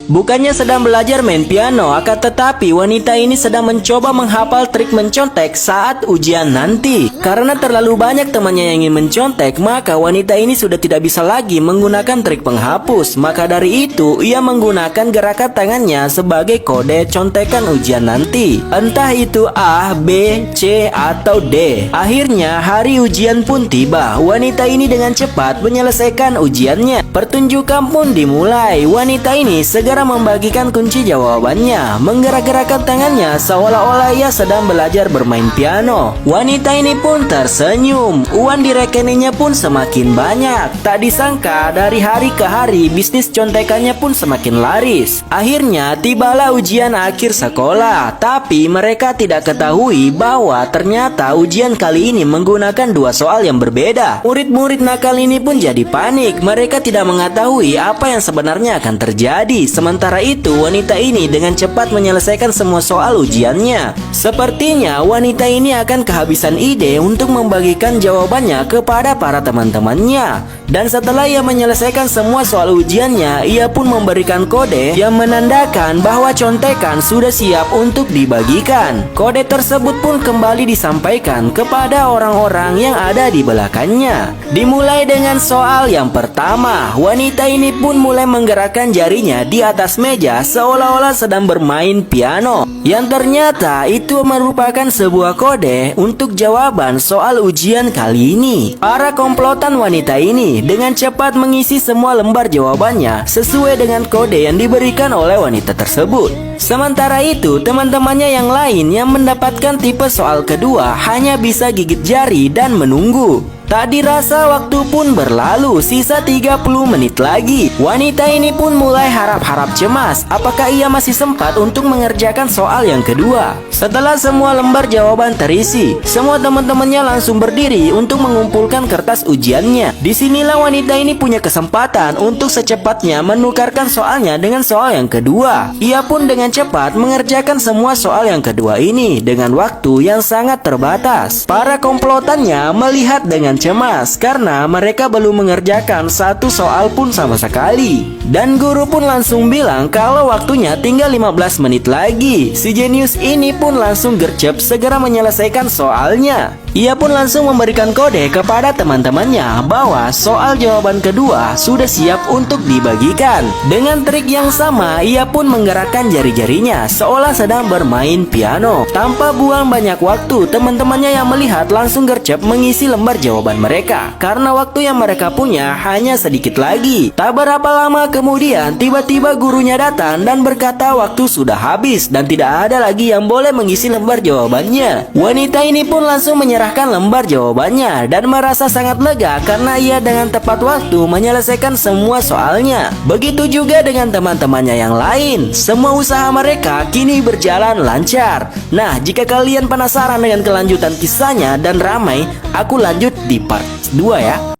Bukannya sedang belajar main piano, akan tetapi wanita ini sedang mencoba menghafal trik mencontek saat ujian nanti. Karena terlalu banyak temannya yang ingin mencontek, maka wanita ini sudah tidak bisa lagi menggunakan trik penghapus. Maka dari itu, ia menggunakan gerakan tangannya sebagai kode contekan ujian nanti. Entah itu A, B, C, atau D. Akhirnya, hari ujian pun tiba. Wanita ini dengan cepat menyelesaikan ujiannya. Pertunjukan pun dimulai. Wanita ini segera membagikan kunci jawabannya, menggerak-gerakkan tangannya seolah-olah ia sedang belajar bermain piano. Wanita ini pun tersenyum. Uang di rekeningnya pun semakin banyak. Tak disangka dari hari ke hari bisnis contekannya pun semakin laris. Akhirnya tibalah ujian akhir sekolah. Tapi mereka tidak ketahui bahwa ternyata ujian kali ini menggunakan dua soal yang berbeda. Murid-murid nakal ini pun jadi panik. Mereka tidak mengetahui apa yang sebenarnya akan terjadi. Sementara itu, wanita ini dengan cepat menyelesaikan semua soal ujiannya. Sepertinya wanita ini akan kehabisan ide untuk membagikan jawabannya kepada para teman-temannya. Dan setelah ia menyelesaikan semua soal ujiannya, ia pun memberikan kode yang menandakan bahwa contekan sudah siap untuk dibagikan. Kode tersebut pun kembali disampaikan kepada orang-orang yang ada di belakangnya. Dimulai dengan soal yang pertama. Wanita ini pun mulai menggerakkan jarinya di atas meja seolah-olah sedang bermain piano. Yang ternyata itu merupakan sebuah kode untuk jawaban soal ujian kali ini. Para komplotan wanita ini dengan cepat mengisi semua lembar jawabannya sesuai dengan kode yang diberikan oleh wanita tersebut. Sementara itu, teman-temannya yang lain yang mendapatkan tipe soal kedua hanya bisa gigit jari dan menunggu. Tak dirasa waktu pun berlalu, sisa 30 menit lagi. Wanita ini pun mulai harap-harap cemas. Apakah ia masih sempat untuk mengerjakan soal yang kedua? Setelah semua lembar jawaban terisi, semua teman-temannya langsung berdiri untuk mengumpulkan kertas ujiannya. Disinilah wanita ini punya kesempatan untuk secepatnya menukarkan soalnya dengan soal yang kedua. Ia pun dengan cepat mengerjakan semua soal yang kedua ini dengan waktu yang sangat terbatas. Para komplotannya melihat dengan cemas karena mereka belum mengerjakan satu soal pun sama sekali. Dan guru pun langsung bilang kalau waktunya tinggal 15 menit lagi. Si jenius ini pun langsung gercep segera menyelesaikan soalnya. Ia pun langsung memberikan kode kepada teman-temannya bahwa soal jawaban kedua sudah siap untuk dibagikan. Dengan trik yang sama, ia pun menggerakkan jari-jarinya seolah sedang bermain piano. Tanpa buang banyak waktu, teman-temannya yang melihat langsung gercep mengisi lembar jawaban mereka. Karena waktu yang mereka punya hanya sedikit lagi. Tak berapa lama kemudian, tiba-tiba gurunya datang dan berkata waktu sudah habis dan tidak ada lagi yang boleh mengisi lembar jawabannya. Wanita ini pun langsung menyerahkan lembar jawabannya dan merasa sangat lega karena ia dengan tepat waktu menyelesaikan semua soalnya. Begitu juga dengan teman-temannya yang lain. Semua usaha mereka kini berjalan lancar. Nah, jika kalian penasaran dengan kelanjutan kisahnya dan ramai, aku lanjut di part 2 ya.